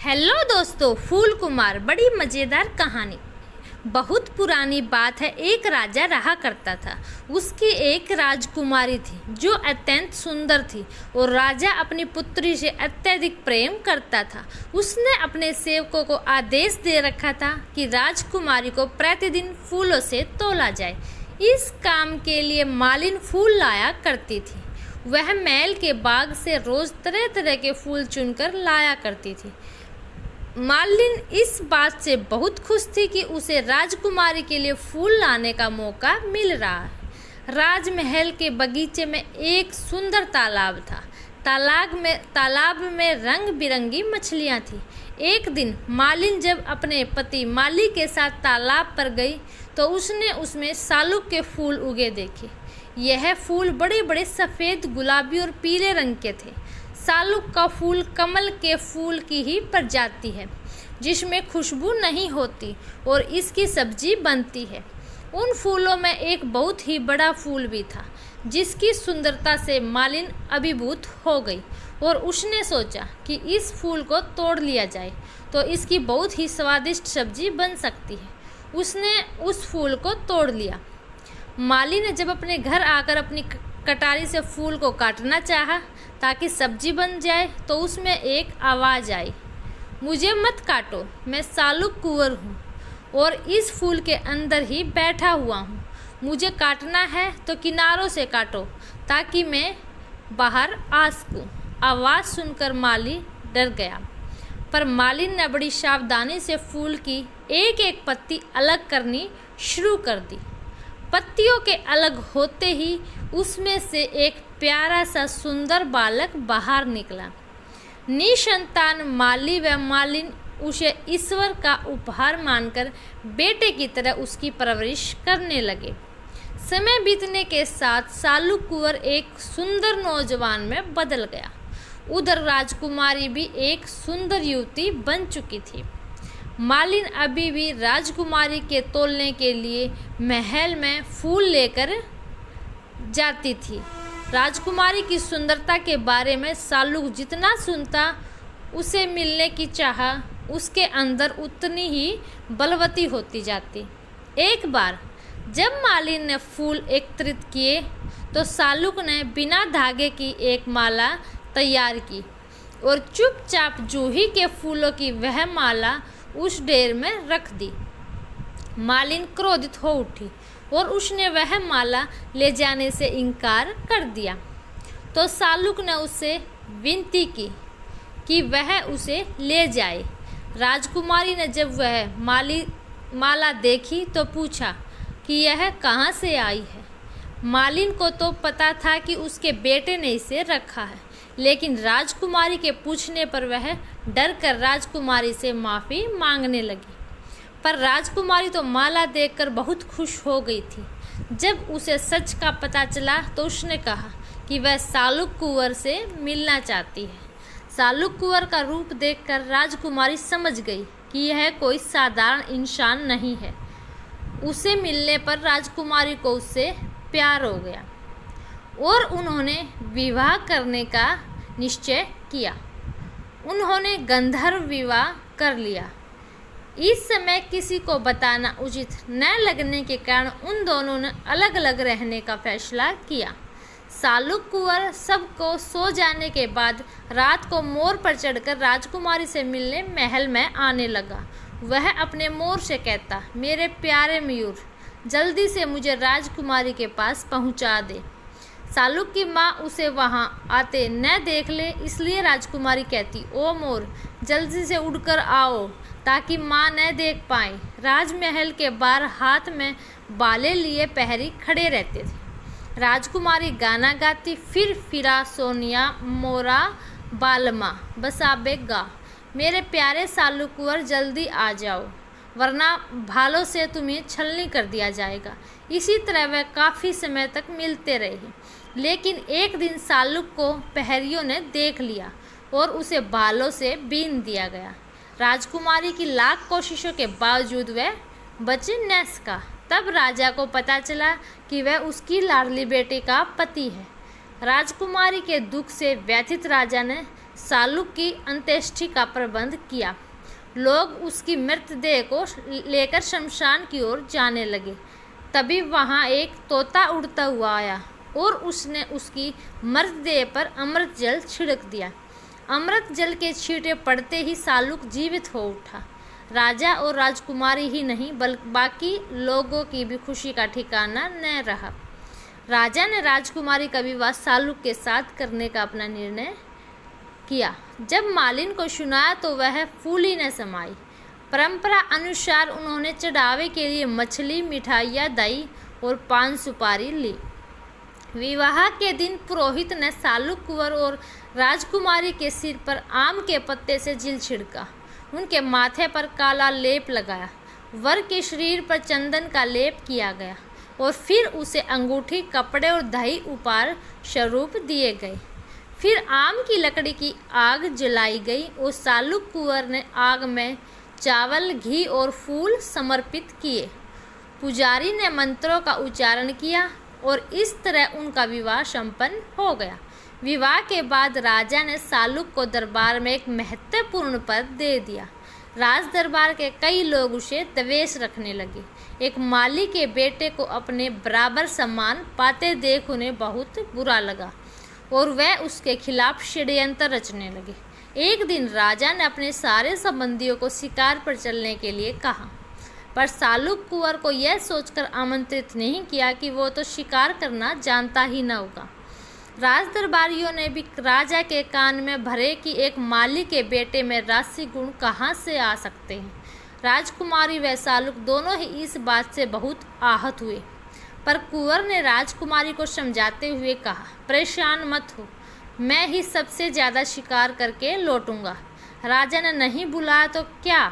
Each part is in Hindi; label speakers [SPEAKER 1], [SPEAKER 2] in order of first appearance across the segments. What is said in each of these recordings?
[SPEAKER 1] हेलो दोस्तों, फूल कुमार बड़ी मज़ेदार कहानी। बहुत पुरानी बात है। एक राजा रहा करता था। उसकी एक राजकुमारी थी जो अत्यंत सुंदर थी और राजा अपनी पुत्री से अत्यधिक प्रेम करता था। उसने अपने सेवकों को आदेश दे रखा था कि राजकुमारी को प्रतिदिन फूलों से तोला जाए। इस काम के लिए मालिन फूल लाया करती थी। वह महल के बाग से रोज तरह तरह के फूल चुनकर लाया करती थी। मालिन इस बात से बहुत खुश थी कि उसे राजकुमारी के लिए फूल लाने का मौका मिल रहा है। राजमहल के बगीचे में एक सुंदर तालाब था। तालाब में रंग बिरंगी मछलियां थीं। एक दिन मालिन जब अपने पति माली के साथ तालाब पर गई तो उसने उसमें सालुक के फूल उगे देखे। यह फूल बड़े बड़े सफ़ेद, गुलाबी और पीले रंग के थे। सालुक का फूल कमल के फूल की ही प्रजाति है जिसमें खुशबू नहीं होती और इसकी सब्जी बनती है। उन फूलों में एक बहुत ही बड़ा फूल भी था जिसकी सुंदरता से मालिन अभिभूत हो गई और उसने सोचा कि इस फूल को तोड़ लिया जाए तो इसकी बहुत ही स्वादिष्ट सब्जी बन सकती है। उसने उस फूल को तोड़ लिया। माली ने जब अपने घर आकर अपनी कटारी से फूल को काटना चाहा ताकि सब्जी बन जाए तो उसमें एक आवाज़ आई, मुझे मत काटो, मैं सालुक कुंवर हूँ और इस फूल के अंदर ही बैठा हुआ हूँ। मुझे काटना है तो किनारों से काटो ताकि मैं बाहर आ सकूँ। आवाज़ सुनकर माली डर गया, पर मालिन ने बड़ी सावधानी से फूल की एक एक पत्ती अलग करनी शुरू कर दी। पत्तियों के अलग होते ही उसमें से एक प्यारा सा सुंदर बालक बाहर निकला। निसंतान माली व मालिन उसे ईश्वर का उपहार मानकर बेटे की तरह उसकी परवरिश करने लगे। समय बीतने के साथ सालुक कुंवर एक सुंदर नौजवान में बदल गया। उधर राजकुमारी भी एक सुंदर युवती बन चुकी थी। मालिन अभी भी राजकुमारी के तोलने के लिए महल में फूल लेकर जाती थी। राजकुमारी की सुंदरता के बारे में सालुक जितना सुनता, उसे मिलने की चाह उसके अंदर उतनी ही बलवती होती जाती। एक बार जब मालिन ने फूल एकत्रित किए तो सालुक ने बिना धागे की एक माला तैयार की और चुपचाप जूही के फूलों की वह माला उस ढेर में रख दी। मालिन क्रोधित हो उठी और उसने वह माला ले जाने से इनकार कर दिया। तो सालुक ने उससे विनती की कि वह उसे ले जाए। राजकुमारी ने जब वह माला देखी तो पूछा कि यह कहाँ से आई है। मालिन को तो पता था कि उसके बेटे ने इसे रखा है, लेकिन राजकुमारी के पूछने पर वह डर कर राजकुमारी से माफ़ी मांगने लगी। पर राजकुमारी तो माला देखकर बहुत खुश हो गई थी। जब उसे सच का पता चला तो उसने कहा कि वह सालुक कुंवर से मिलना चाहती है। सालुक कुंवर का रूप देखकर राजकुमारी समझ गई कि यह कोई साधारण इंसान नहीं है। उसे मिलने पर राजकुमारी को उससे प्यार हो गया और उन्होंने विवाह करने का निश्चय किया। उन्होंने गंधर्व विवाह कर लिया। इस समय किसी को बताना उचित न लगने के कारण उन दोनों ने अलग अलग रहने का फैसला किया। सालुक कुंवर सबको सो जाने के बाद रात को मोर पर चढ़कर राजकुमारी से मिलने महल में आने लगा। वह अपने मोर से कहता, मेरे प्यारे मयूर, जल्दी से मुझे राजकुमारी के पास पहुंचा दे। सालुक की माँ उसे वहाँ आते न देख ले, इसलिए राजकुमारी कहती, ओ मोर, जल्दी से उड़कर आओ ताकि माँ न देख पाए। राजमहल के बाहर हाथ में बाले लिए प्रहरी खड़े रहते थे। राजकुमारी गाना गाती, फिर फिरा सोनिया मोरा बालमा बसाबे गा, मेरे प्यारे सालुक कुंवर, जल्दी आ जाओ वरना भालों से तुम्हें छलनी कर दिया जाएगा। इसी तरह वह काफ़ी समय तक मिलते रहे, लेकिन एक दिन सालुक को प्रहरियों ने देख लिया और उसे भालों से बीन दिया गया। राजकुमारी की लाख कोशिशों के बावजूद वह बच न सका। तब राजा को पता चला कि वह उसकी लाडली बेटी का पति है। राजकुमारी के दुख से व्यथित राजा ने सालुक की अंत्येष्टि का प्रबंध किया। लोग उसकी मृतदेह को लेकर शमशान की ओर जाने लगे। तभी वहां एक तोता उड़ता हुआ आया और उसने उसकी मृतदेह पर अमृत जल छिड़क दिया। अमृत जल के छींटे पड़ते ही सालुक जीवित हो उठा। राजा और राजकुमारी ही नहीं बल्कि बाकी लोगों की भी खुशी का ठिकाना न रहा। राजा ने राजकुमारी का विवाह सालुक के साथ करने का अपना निर्णय किया। जब मालिन को सुनाया तो वह फूली न समाई। परंपरा अनुसार उन्होंने चढ़ावे के लिए मछली, मिठाइयाँ, दही और पान सुपारी ली। विवाह के दिन पुरोहित ने सालुक कुंवर और राजकुमारी के सिर पर आम के पत्ते से जिल छिड़का, उनके माथे पर काला लेप लगाया, वर के शरीर पर चंदन का लेप किया गया और फिर उसे अंगूठी, कपड़े और दही उपहार स्वरूप दिए गए। फिर आम की लकड़ी की आग जलाई गई और सालुक कुंवर ने आग में चावल, घी और फूल समर्पित किए। पुजारी ने मंत्रों का उच्चारण किया और इस तरह उनका विवाह संपन्न हो गया। विवाह के बाद राजा ने सालुक को दरबार में एक महत्वपूर्ण पद दे दिया। राज दरबार के कई लोग उसे द्वेष रखने लगे। एक माली के बेटे को अपने बराबर सम्मान पाते देख उन्हें बहुत बुरा लगा और वह उसके खिलाफ षड्यंत्र रचने लगे। एक दिन राजा ने अपने सारे संबंधियों को शिकार पर चलने के लिए कहा, पर सालुक कुंवर को यह सोचकर आमंत्रित नहीं किया कि वो तो शिकार करना जानता ही न होगा। राज दरबारियों ने भी राजा के कान में भरे कि एक माली के बेटे में राशि गुण कहाँ से आ सकते हैं। राजकुमारी व सालुक दोनों ही इस बात से बहुत आहत हुए, पर कुंवर ने राजकुमारी को समझाते हुए कहा, परेशान मत हो, मैं ही सबसे ज़्यादा शिकार करके लौटूंगा। राजा ने नहीं बुलाया तो क्या,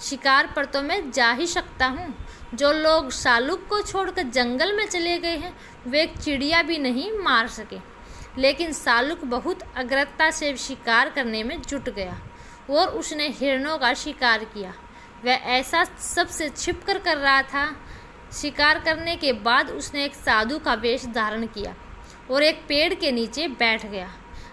[SPEAKER 1] शिकार पर तो मैं जा ही सकता हूँ। जो लोग सालुक को छोड़कर जंगल में चले गए हैं वे एक चिड़िया भी नहीं मार सके। लेकिन सालुक बहुत अग्रता से शिकार करने में जुट गया और उसने हिरणों का शिकार किया। वह ऐसा सबसे छिपकर कर रहा था। शिकार करने के बाद उसने एक साधु का वेश धारण किया और एक पेड़ के नीचे बैठ गया।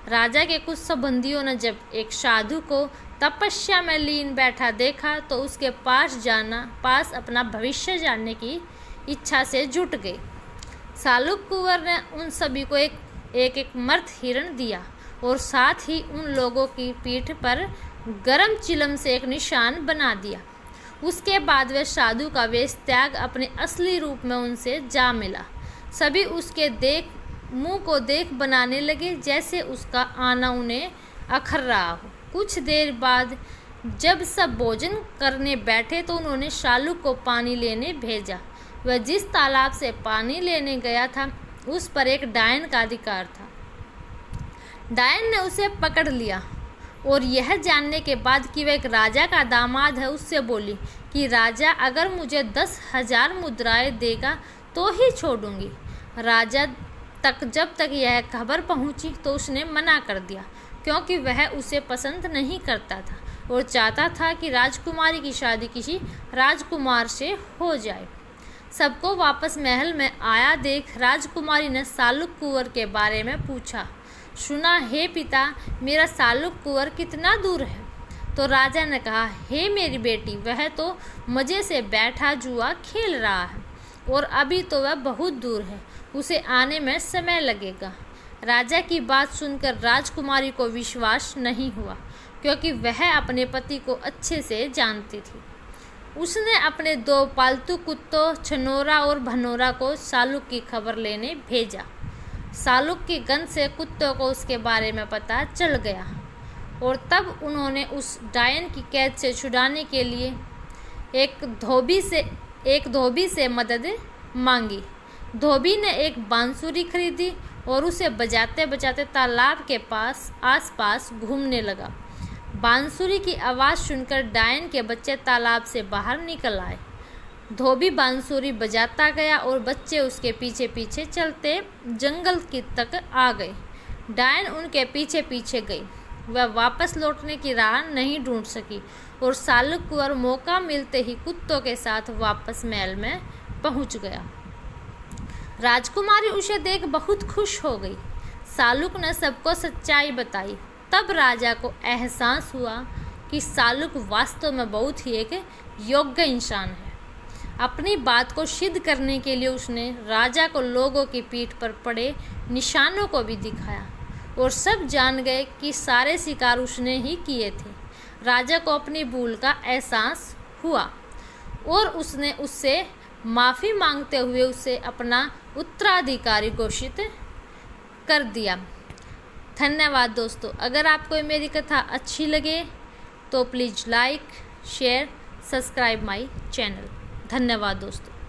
[SPEAKER 1] राजा के कुछ संबंधियों ने जब एक साधु को तपस्या में लीन बैठा देखा तो उसके पास अपना भविष्य जानने की इच्छा से जुट गए। सालुक कुंवर ने उन सभी को एक मर्द हिरण दिया और साथ ही उन लोगों की पीठ पर गरम चिलम से एक निशान बना दिया। उसके बाद वह साधु का वेश त्याग अपने असली रूप में उनसे जा मिला। सभी उसके मुंह को देख बनाने लगे जैसे उसका आना उन्हें अखर रहा हो। कुछ देर बाद जब सब भोजन करने बैठे तो उन्होंने सालुक को पानी लेने भेजा। वह जिस तालाब से पानी लेने गया था उस पर एक डायन का अधिकार था। डायन ने उसे पकड़ लिया और यह जानने के बाद कि वह एक राजा का दामाद है उससे बोली कि राजा अगर मुझे 10,000 मुद्राएं देगा तो ही छोड़ूंगी। राजा तक जब तक यह खबर पहुंची तो उसने मना कर दिया, क्योंकि वह उसे पसंद नहीं करता था और चाहता था कि राजकुमारी की शादी किसी राजकुमार से हो जाए। सबको वापस महल में आया देख राजकुमारी ने सालुक कुंवर के बारे में पूछा, सुना हे पिता, मेरा सालुक कुंवर कितना दूर है? तो राजा ने कहा, हे मेरी बेटी, वह तो मज़े से बैठा जुआ खेल रहा है और अभी तो वह बहुत दूर है, उसे आने में समय लगेगा। राजा की बात सुनकर राजकुमारी को विश्वास नहीं हुआ, क्योंकि वह अपने पति को अच्छे से जानती थी। उसने अपने 2 पालतू कुत्तों छनोरा और भनोरा को सालुक की खबर लेने भेजा। सालुक की गंध से कुत्तों को उसके बारे में पता चल गया और तब उन्होंने उस डायन की कैद से छुड़ाने के लिए एक धोबी से मदद मांगी। धोबी ने एक बांसुरी खरीदी और उसे बजाते बजाते तालाब के आसपास घूमने लगा। बांसुरी की आवाज़ सुनकर डायन के बच्चे तालाब से बाहर निकल आए। धोबी बांसुरी बजाता गया और बच्चे उसके पीछे पीछे चलते जंगल की तक आ गए। डायन उनके पीछे पीछे गई। वह वापस लौटने की राह नहीं ढूंढ सकी और सालुक कुंवर मौका मिलते ही कुत्तों के साथ वापस महल में पहुंच गया। राजकुमारी उसे देख बहुत खुश हो गई। सालुक ने सबको सच्चाई बताई, तब राजा को एहसास हुआ कि शाल्रुख वास्तव में बहुत ही एक योग्य इंसान है। अपनी बात को सिद्ध करने के लिए उसने राजा को लोगों की पीठ पर पड़े निशानों को भी दिखाया और सब जान गए कि सारे शिकार उसने ही किए थे। राजा को अपनी भूल का एहसास हुआ और उसने उससे माफ़ी मांगते हुए उसे अपना उत्तराधिकारी घोषित कर दिया। धन्यवाद दोस्तों। अगर आपको मेरी कथा अच्छी लगे तो please like, share, subscribe my channel. धन्यवाद दोस्तों।